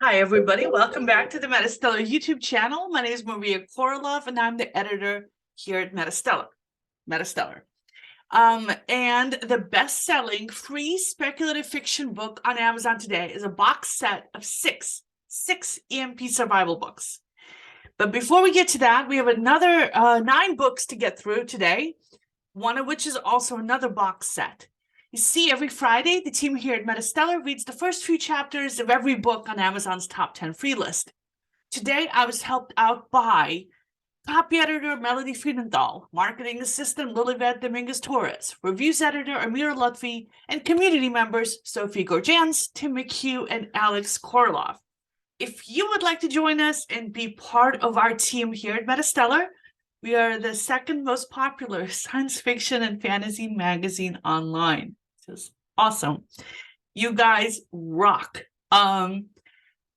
Hi, everybody. Welcome back to the MetaStellar YouTube channel. My name is Maria KOROLOV, and I'm the editor here at MetaStellar. And the best-selling free speculative fiction book on Amazon today is a box set of six EMP survival books. But before we get to that, we have another 9 books to get through today, one of which is also another box set. You see, every Friday, the team here at MetaStellar reads the first few chapters of every book on Amazon's top 10 free list. Today, I was helped out by copy editor Melody Friedenthal, marketing assistant Lilibet Dominguez-Torres, reviews editor Amira Lutfi, and community members Sophie Gorjans, Tim McHugh, and Alex KOROLOV. If you would like to join us and be part of our team here at MetaStellar, we are the second most popular science fiction and fantasy magazine online. This is awesome. You guys rock. And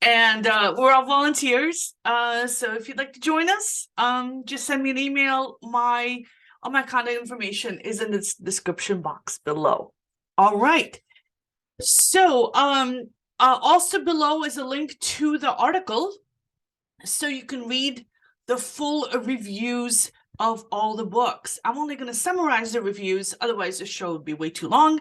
we're all volunteers. So if you'd like to join us, just send me an email. All my contact information is in the description box below. All right. So also below is a link to the article, so you can read the full reviews of all the books. I'm only going to summarize the reviews, otherwise the show would be way too long,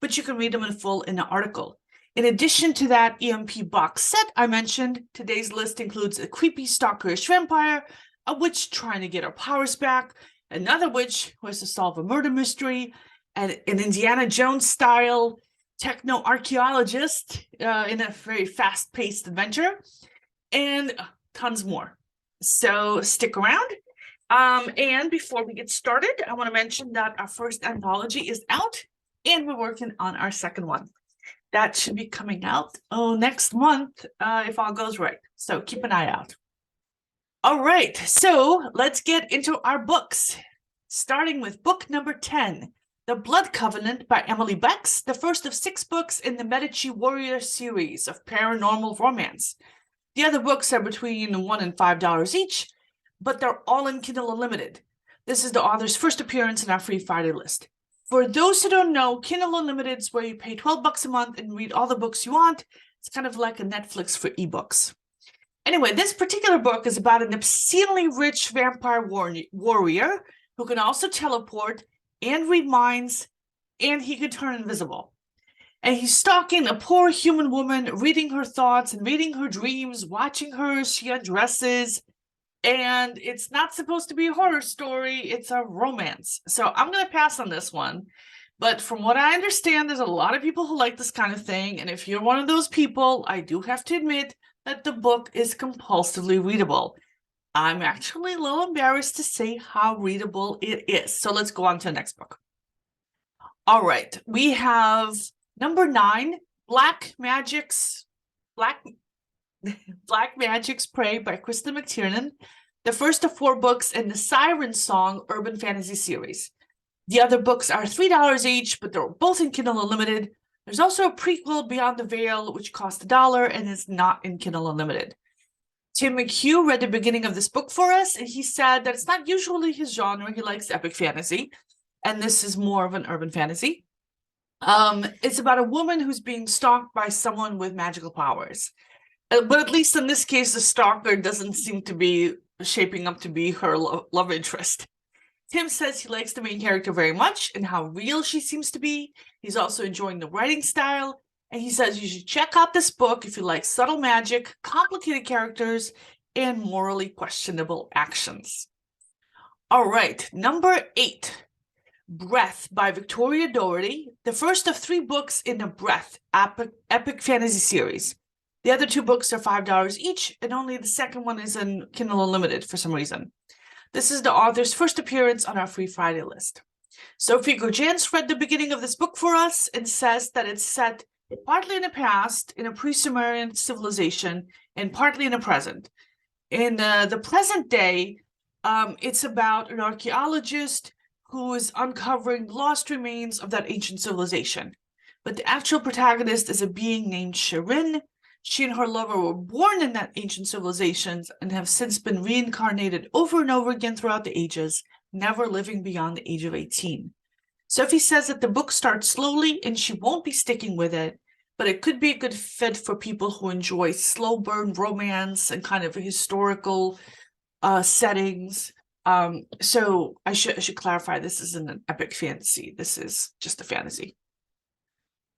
but you can read them in full in the article. In addition to that EMP box set I mentioned, today's list includes a creepy stalkerish vampire, a witch trying to get her powers back, another witch who has to solve a murder mystery, and an Indiana Jones style techno-archaeologist in a very fast-paced adventure, and tons more. So stick around. And before we get started, I want to mention that our first anthology is out, and we're working on our second one. That should be coming out next month, if all goes right. So keep an eye out. All right, so let's get into our books, starting with book number 10, The Blood Covenant by Emily Becks, the first of 6 books in the Medici Warrior series of paranormal romance. The other books are between $1 and $5 each, but they're all in Kindle Unlimited. This is the author's first appearance in our free Friday list. For those who don't know, Kindle Unlimited is where you pay $12 a month and read all the books you want. It's kind of like a Netflix for ebooks. Anyway, this particular book is about an obscenely rich vampire warrior who can also teleport and read minds, and he can turn invisible. And he's stalking a poor human woman, reading her thoughts and reading her dreams, watching her as she undresses. And it's not supposed to be a horror story, it's a romance. So I'm going to pass on this one. But from what I understand, there's a lot of people who like this kind of thing. And if you're one of those people, I do have to admit that the book is compulsively readable. I'm actually a little embarrassed to say how readable it is. So let's go on to the next book. All right, we have number 9, Black Magic's Prey by Kristin McTiernan, the first of 4 books in the Siren Song urban fantasy series. The other books are $3 each, but they're both in Kindle Unlimited. There's also a prequel, Beyond the Veil, which costs $1 and is not in Kindle Unlimited. Tim McHugh read the beginning of this book for us, and he said that it's not usually his genre. He likes epic fantasy, and this is more of an urban fantasy. It's about a woman who's being stalked by someone with magical powers. But at least in this case, the stalker doesn't seem to be shaping up to be her love interest. Tim says he likes the main character very much and how real she seems to be. He's also enjoying the writing style. And he says you should check out this book if you like subtle magic, complicated characters, and morally questionable actions. All right, number 8, Breath by Victoria Dougherty, the first of 3 books in the Breath epic fantasy series. The other 2 books are $5 each, and only the second one is in Kindle Unlimited for some reason. This is the author's first appearance on our free Friday list. Sophie Gorjans read the beginning of this book for us and says that it's set partly in the past, in a pre-Sumerian civilization, and partly in the present. In the present day, it's about an archaeologist who is uncovering lost remains of that ancient civilization. But the actual protagonist is a being named Shirin. She and her lover were born in that ancient civilizations and have since been reincarnated over and over again throughout the ages, never living beyond the age of 18. Sophie says that the book starts slowly and she won't be sticking with it, but it could be a good fit for people who enjoy slow burn romance and kind of historical settings. So I should clarify, this isn't an epic fantasy. This is just a fantasy.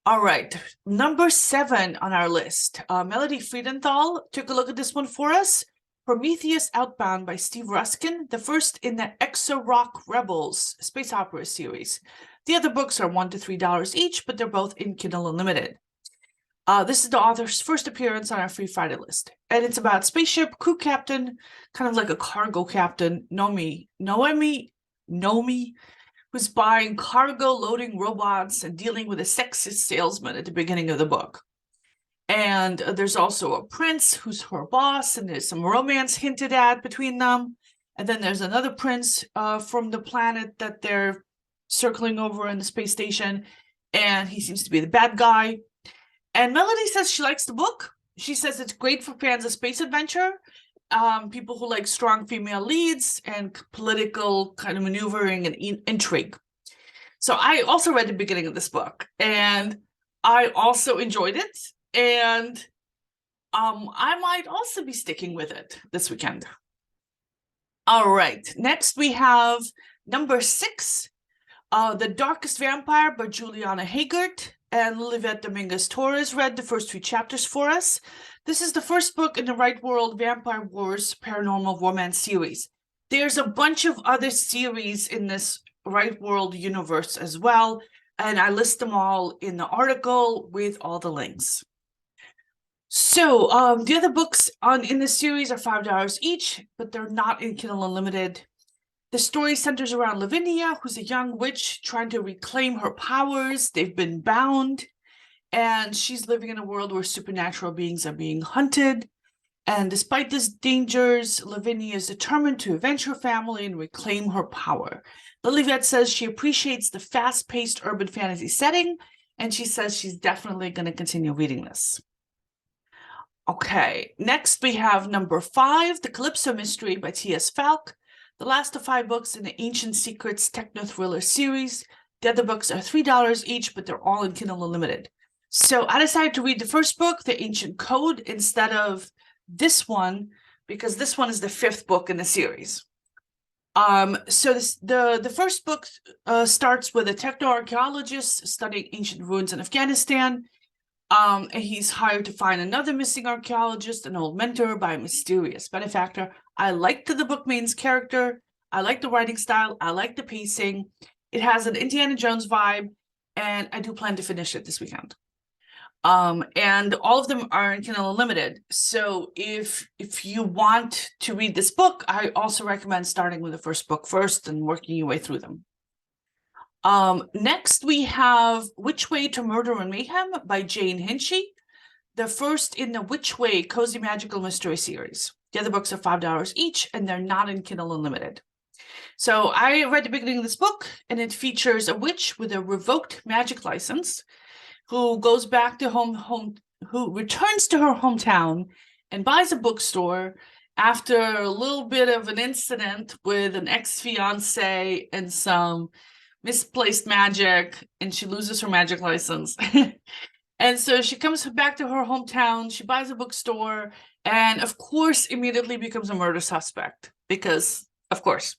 All right, number 7 on our list. Melody Friedenthal took a look at this one for us. Prometheus Outbound by Steve Ruskin, the first in the Exo-Rock Rebels space opera series. The other books are $1 to $3 each, but they're both in Kindle Unlimited. This is the author's first appearance on our Free Friday list, and it's about spaceship crew captain, kind of like a cargo captain, Nomi, who's buying cargo loading robots and dealing with a sexist salesman at the beginning of the book. And there's also a prince who's her boss, and there's some romance hinted at between them. And then there's another prince from the planet that they're circling over in the space station, and he seems to be the bad guy. And Melody says she likes the book. She says it's great for fans of space adventure, people who like strong female leads and political kind of maneuvering and intrigue. So I also read the beginning of this book, and I also enjoyed it. And I might also be sticking with it this weekend. All right, next we have number 6, The Darkest Vampire by Juliana Haygert, and Livette Dominguez-Torres read the first 3 chapters for us. This is the first book in the Right World Vampire Wars paranormal romance series. There's a bunch of other series in this Right World universe as well, and I list them all in the article with all the links. So the other books in this series are $5 each, but they're not in Kindle Unlimited. The story centers around Lavinia, who's a young witch trying to reclaim her powers. They've been bound, and she's living in a world where supernatural beings are being hunted. And despite these dangers, Lavinia is determined to avenge her family and reclaim her power. Lilivette says she appreciates the fast-paced urban fantasy setting, and she says she's definitely going to continue reading this. Okay, next we have number 5, The Calypso Mystery by T.S. Falk, the last of 5 books in the Ancient Secrets techno-thriller series. The other books are $3 each, but they're all in Kindle Unlimited. So I decided to read the first book, The Ancient Code, instead of this one, because this one is the 5th book in the series. So the first book starts with a techno-archaeologist studying ancient ruins in Afghanistan. And he's hired to find another missing archaeologist, an old mentor by a mysterious benefactor. I liked the book main's character. I like the writing style. I like the pacing. It has an Indiana Jones vibe, and I do plan to finish it this weekend. And all of them are in Kindle Unlimited. So if you want to read this book, I also recommend starting with the first book first and working your way through them. Next, we have Which Way to Murder and Mayhem by Jane Hinchey, the first in the Which Way Cozy Magical Mystery series. The other books are $5 each, and they're not in Kindle Unlimited. So I read the beginning of this book, and it features a witch with a revoked magic license who goes back to who returns to her hometown and buys a bookstore after a little bit of an incident with an ex-fiance and some misplaced magic, and she loses her magic license. And so she comes back to her hometown, she buys a bookstore, and of course immediately becomes a murder suspect, because of course.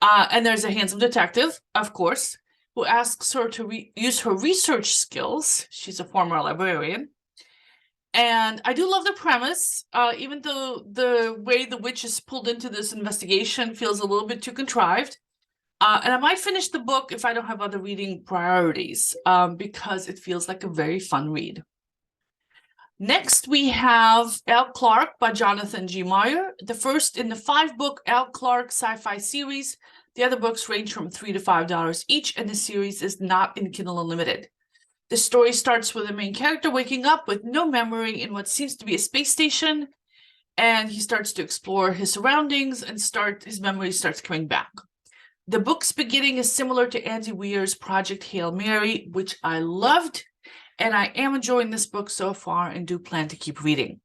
And there's a handsome detective, of course, who asks her to use her research skills. She's a former librarian. And I do love the premise, even though the way the witch is pulled into this investigation feels a little bit too contrived. And I might finish the book if I don't have other reading priorities, because it feels like a very fun read. Next, we have L. Clark by Jonathan G. Meyer, the first in the 5-book L. Clark sci-fi series. The other books range from $3 to $5 each, and the series is not in Kindle Unlimited. The story starts with the main character waking up with no memory in what seems to be a space station, and he starts to explore his surroundings, and his memory starts coming back. The book's beginning is similar to Andy Weir's Project Hail Mary, which I loved, and I am enjoying this book so far and do plan to keep reading.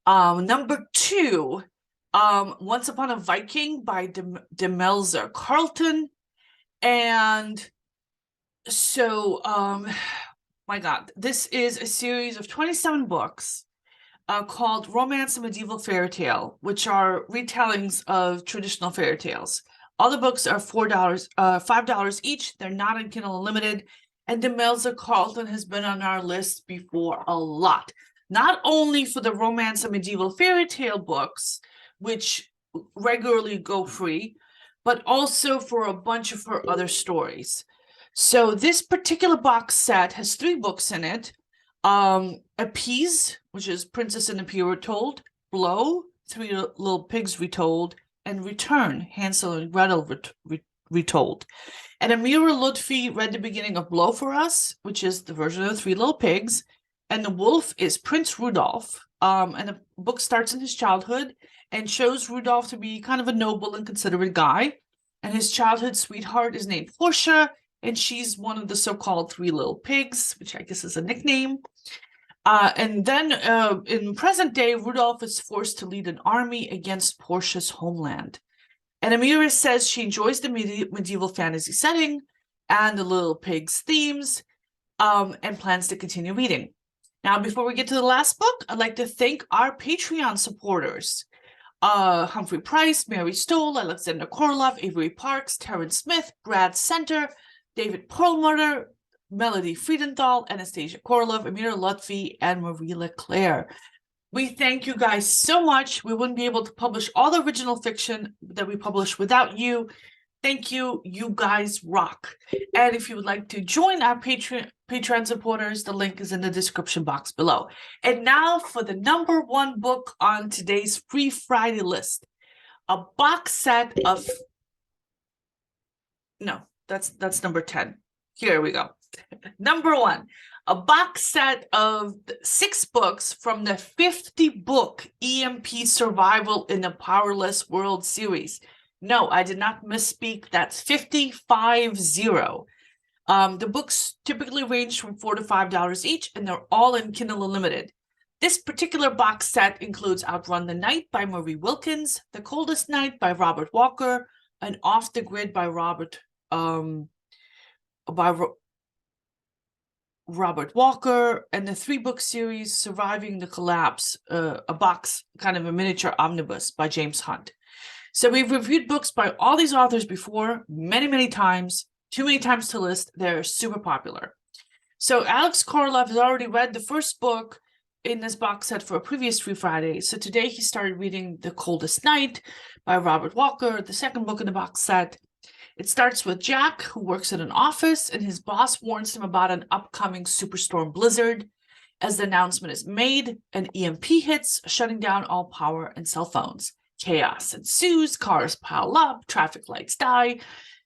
Number 2, Once Upon a Viking by Demelza Carlton. And so My God, this is a series of 27 books called Romance and Medieval Fairy Tale, which are retellings of traditional fairy tales. All the books are $5 each. They're not in Kindle Unlimited. And Demelza Carlton has been on our list before a lot. Not only for the Romance and Medieval Fairy Tale books, which regularly go free, but also for a bunch of her other stories. So this particular box set has 3 books in it. Appease, which is Princess and the Pea Retold, Blow, Three Little Pigs Retold, and Return, Hansel and Gretel Retold. And Amira Lutfi read the beginning of Blow for us, which is the version of the Three Little Pigs, and the wolf is Prince Rudolph. And the book starts in his childhood and shows Rudolph to be kind of a noble and considerate guy. And his childhood sweetheart is named Portia, and she's one of the so-called Three Little Pigs, which I guess is a nickname. And then in present day, Rudolph is forced to lead an army against Portia's homeland. And Amira says she enjoys the medieval fantasy setting and the Little Pigs themes, and plans to continue reading. Now, before we get to the last book, I'd like to thank our Patreon supporters. Humphrey Price, Mary Stoll, Alexander Korolov, Avery Parks, Terrence Smith, Brad Center, David Perlmutter, Melody Friedenthal, Anastasia Korolov, Amira Lutfi, and Marie Leclerc. We thank you guys so much. We wouldn't be able to publish all the original fiction that we publish without you. Thank you. You guys rock. And if you would like to join our Patreon supporters, the link is in the description box below. And now for the #1 book on today's Free Friday list. A box set of... No, that's number 10. Here we go. #1, a box set of 6 books from the 50-book EMP Survival in the Powerless World series. No, I did not misspeak. That's 50. The books typically range from $4 to $5 each, and they're all in Kindle Unlimited. This particular box set includes Outrun the Night by Marie Wilkens, The Coldest Night by Robert Walker, and Off the Grid by Robert Walker, and the 3-book series Surviving the Collapse, a box, kind of a miniature omnibus by James Hunt. So we've reviewed books by all these authors before, many times, too many times to list. They're super popular. So Alex Korolov has already read the first book in this box set for a previous Free Friday. So today he started reading The Coldest Night by Robert Walker, the second book in the box set. It starts with Jack, who works at an office, and his boss warns him about an upcoming superstorm blizzard. As the announcement is made, an EMP hits, shutting down all power and cell phones. Chaos ensues, cars pile up, traffic lights die.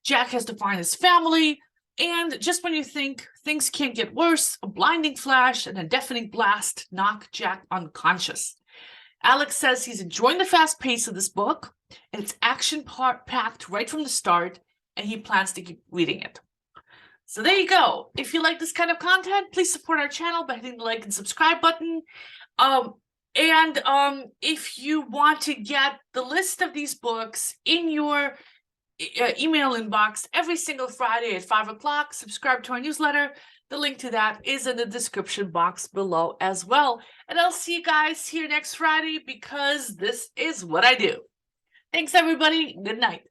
Jack has to find his family, and just when you think things can't get worse, a blinding flash and a deafening blast knock Jack unconscious. Alex says he's enjoying the fast pace of this book, and it's action-packed right from the start, and he plans to keep reading it. So there you go. If you like this kind of content, please support our channel by hitting the like and subscribe button. If you want to get the list of these books in your email inbox every single Friday at 5 o'clock, subscribe to our newsletter. The link to that is in the description box below as well. And I'll see you guys here next Friday, because this is what I do. Thanks, everybody. Good night.